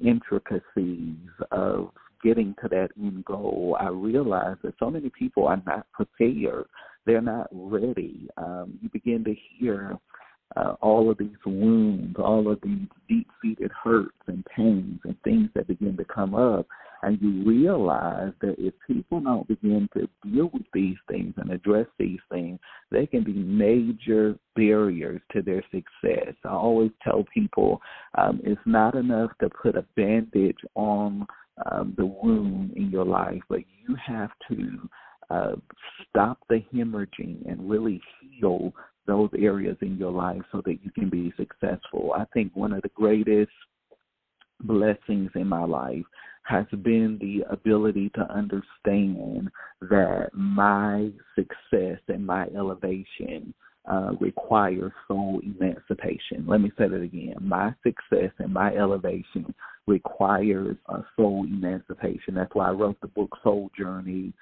intricacies of getting to that end goal, I realized that so many people are not prepared. They're not ready. You begin to hear all of these wounds, all of these deep-seated hurts and pains and things that begin to come up, and you realize that if people don't begin to deal with these things and address these things, they can be major barriers to their success. I always tell people it's not enough to put a bandage on the wound in your life, but you have to stop the hemorrhaging and really heal those areas in your life so that you can be successful. I think one of the greatest blessings in my life has been the ability to understand that my success and my elevation requires soul emancipation. Let me say that again. My success and my elevation requires soul emancipation. That's why I wrote the book Soul Journey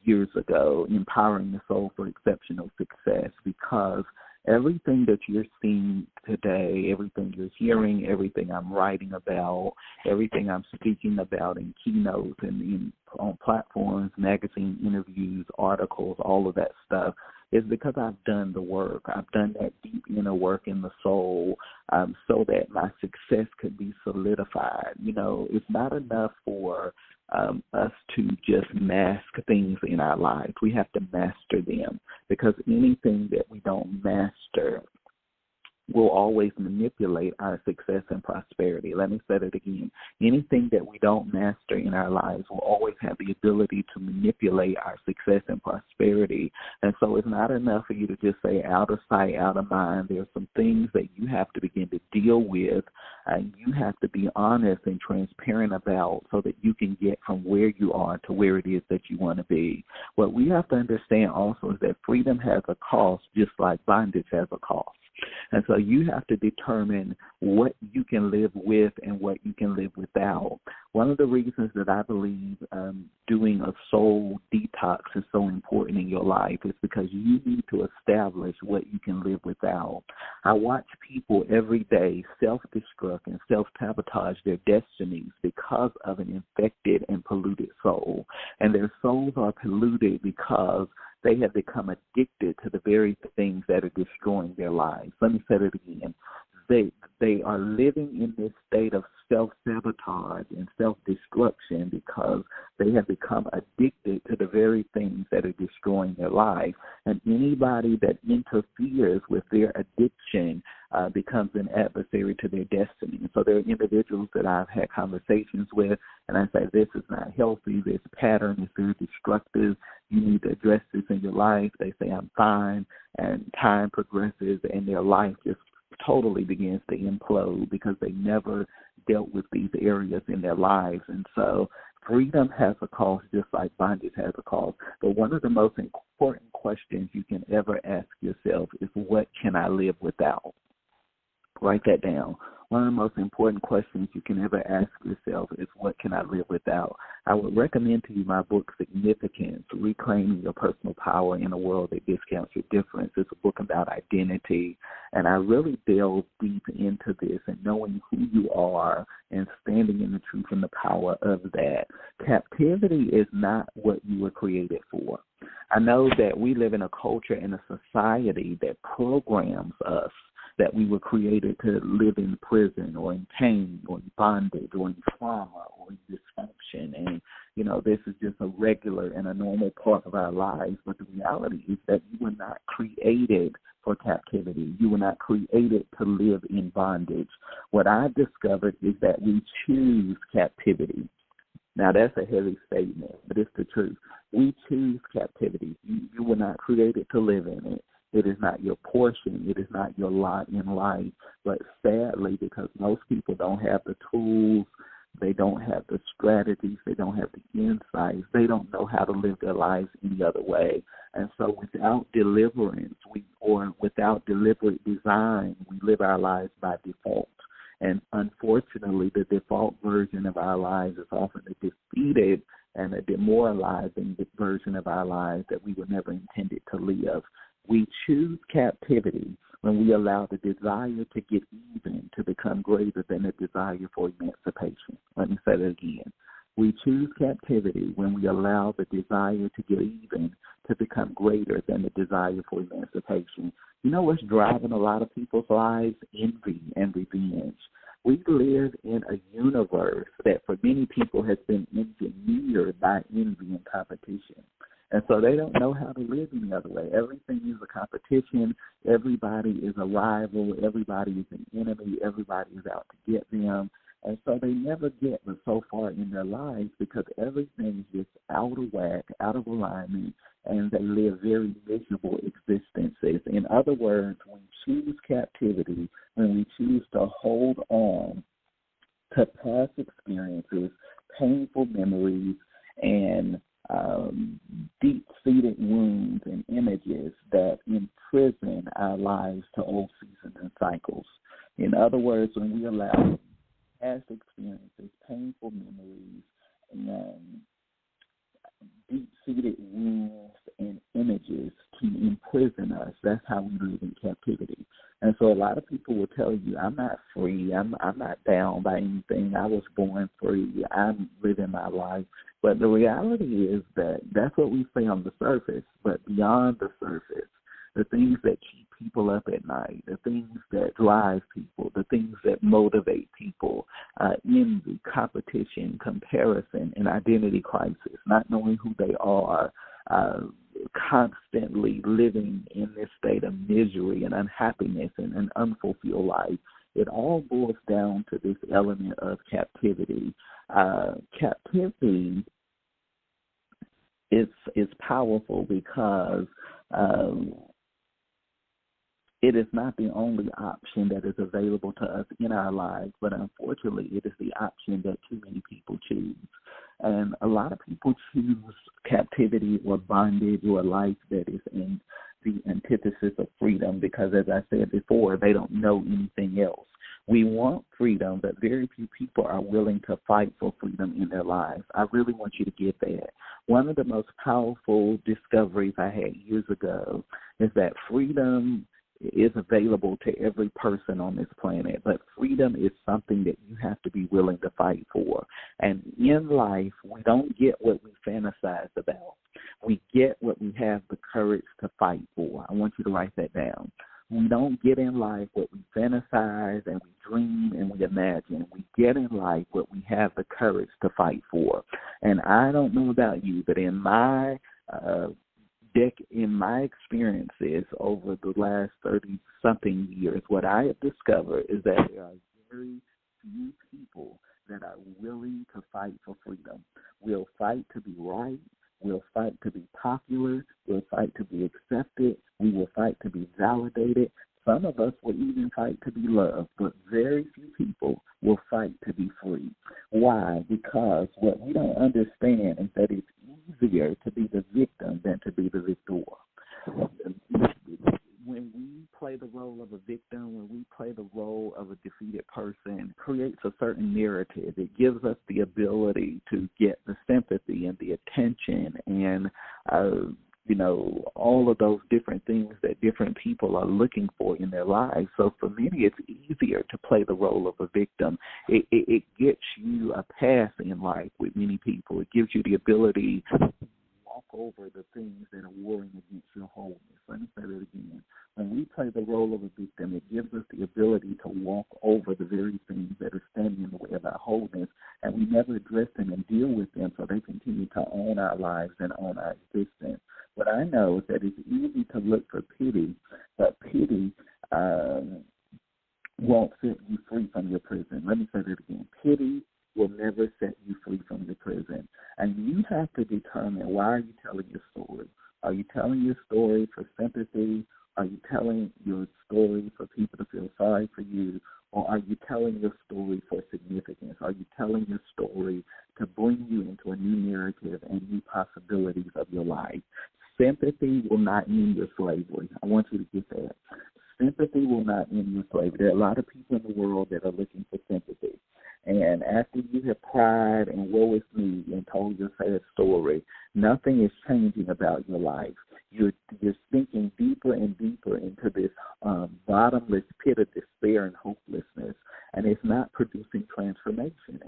years ago, Empowering the Soul for Exceptional Success, because everything that you're seeing today, everything you're hearing, everything I'm writing about, everything I'm speaking about in keynotes and on platforms, magazine interviews, articles, all of that stuff, is because I've done the work. I've done that deep inner work in the soul so that my success could be solidified. You know, it's not enough for us to just mask things in our lives. We have to master them, because anything that we don't master will always manipulate our success and prosperity. Let me say it again. Anything that we don't master in our lives will always have the ability to manipulate our success and prosperity. And so it's not enough for you to just say out of sight, out of mind. There are some things that you have to begin to deal with, and you have to be honest and transparent about so that you can get from where you are to where it is that you want to be. What we have to understand also is that freedom has a cost, just like bondage has a cost. And so you have to determine what you can live with and what you can live without. One of the reasons that I believe doing a soul detox is so important in your life is because you need to establish what you can live without. I watch people every day self-destruct and self-sabotage their destinies because of an infected and polluted soul. And their souls are polluted because they have become addicted to the very things that are destroying their lives. Let me say it again. They are living in this state of self-sabotage and self-destruction because they have become addicted to the very things that are destroying their life. And anybody that interferes with their addiction becomes an adversary to their destiny. And so there are individuals that I've had conversations with, and I say, this is not healthy, this pattern is very destructive, you need to address this in your life. They say, I'm fine, and time progresses, and their life just totally begins to implode because they never dealt with these areas in their lives. And so freedom has a cost, just like bondage has a cost. But one of the most important questions you can ever ask yourself is, what can I live without? Write that down. One of the most important questions you can ever ask yourself is, what can I live without? I would recommend to you my book, Significance, Reclaiming Your Personal Power in a World That Discounts Your Difference. It's a book about identity, and I really delve deep into this and knowing who you are and standing in the truth and the power of that. Captivity is not what you were created for. I know that we live in a culture and a society that programs us that we were created to live in prison or in pain or in bondage or in trauma or in dysfunction. And, you know, this is just a regular and a normal part of our lives. But the reality is that you were not created for captivity. You were not created to live in bondage. What I've discovered is that we choose captivity. Now, that's a heavy statement, but it's the truth. We choose captivity. You were not created to live in it. It is not your portion. It is not your lot in life. But sadly, because most people don't have the tools, they don't have the strategies, they don't have the insights, they don't know how to live their lives any other way. And so without deliverance, or without deliberate design, we live our lives by default. And unfortunately, the default version of our lives is often a defeated and a demoralizing version of our lives that we were never intended to live. We choose captivity when we allow the desire to get even to become greater than the desire for emancipation. Let me say that again. We choose captivity when we allow the desire to get even to become greater than the desire for emancipation. You know what's driving a lot of people's lives? Envy and revenge. We live in a universe that for many people has been engineered by envy and competition. And so they don't know how to live any other way. Everything is a competition. Everybody is a rival. Everybody is an enemy. Everybody is out to get them. And so they never get so far in their lives because everything is just out of whack, out of alignment, and they live very miserable existences. In other words, we choose captivity when we choose to hold on to past experiences, painful memories, and deep-seated wounds and images that imprison our lives to old seasons and cycles. In other words, when we allow past experiences, painful memories, and deep-seated wounds and images to imprison us, that's how we live in captivity. And so a lot of people will tell you, I'm not free, I'm not bound by anything, I was born free, I'm living my life. But the reality is that that's what we say on the surface, but beyond the surface, the things that keep people up at night, the things that drive people, the things that motivate people, envy, competition, comparison, and identity crisis, not knowing who they are, constantly living in this state of misery and unhappiness and an unfulfilled life. It all boils down to this element of captivity. Captivity is powerful because it is not the only option that is available to us in our lives, but unfortunately it is the option that too many people choose. And a lot of people choose captivity or bondage or a life that is in the antithesis of freedom because, as I said before, they don't know anything else. We want freedom, but very few people are willing to fight for freedom in their lives. I really want you to get that. One of the most powerful discoveries I had years ago is that freedom is available to every person on this planet, but freedom is something that you have to be willing to fight for. And in life, we don't get what we fantasize about. We get what we have the courage to fight for. I want you to write that down. We don't get in life what we fantasize and we dream and we imagine. We get in life what we have the courage to fight for. And I don't know about you, but in my experiences over the last 30-something years, what I have discovered is that there are very few people that are willing to fight for freedom. We'll fight to be right. We'll fight to be popular. We'll fight to be accepted. We will fight to be validated. Some of us will even fight to be loved, but very few people will fight to be free. Why? Because what we don't understand is that it's easier to be the victim than to be the victor. When we play the role of a victim, when we play the role of a defeated person, it creates a certain narrative. It gives us the ability to get the sympathy and the attention and all of those different things that different people are looking for in their lives. So for many, it's easier to play the role of a victim. It gets you a pass in life with many people. It gives you the ability to walk over the things that are warring against your wholeness. Let me say that again. When we play the role of a victim, it gives us the ability to walk over the very things that are standing in the way of our wholeness, and we never address them and deal with them, so they continue to own our lives and own our existence. What I know is that it's easy to look for pity, but pity won't set you free from your prison. Let me say that again. Pity will never set you free from your prison. And you have to determine, why are you telling your story? Are you telling your story for sympathy? Are you telling your story for people to feel sorry for you? Or are you telling your story for significance? Are you telling your story to bring you into a new narrative and new possibilities of your life? Sympathy will not end your slavery. I want you to get that. Sympathy will not end your slavery. There are a lot of people in the world that are looking for sympathy. And after you have cried and woe is me and told your sad story, nothing is changing about your life. you're sinking deeper and deeper into this bottomless pit of despair and hopelessness, and it's not producing transformation.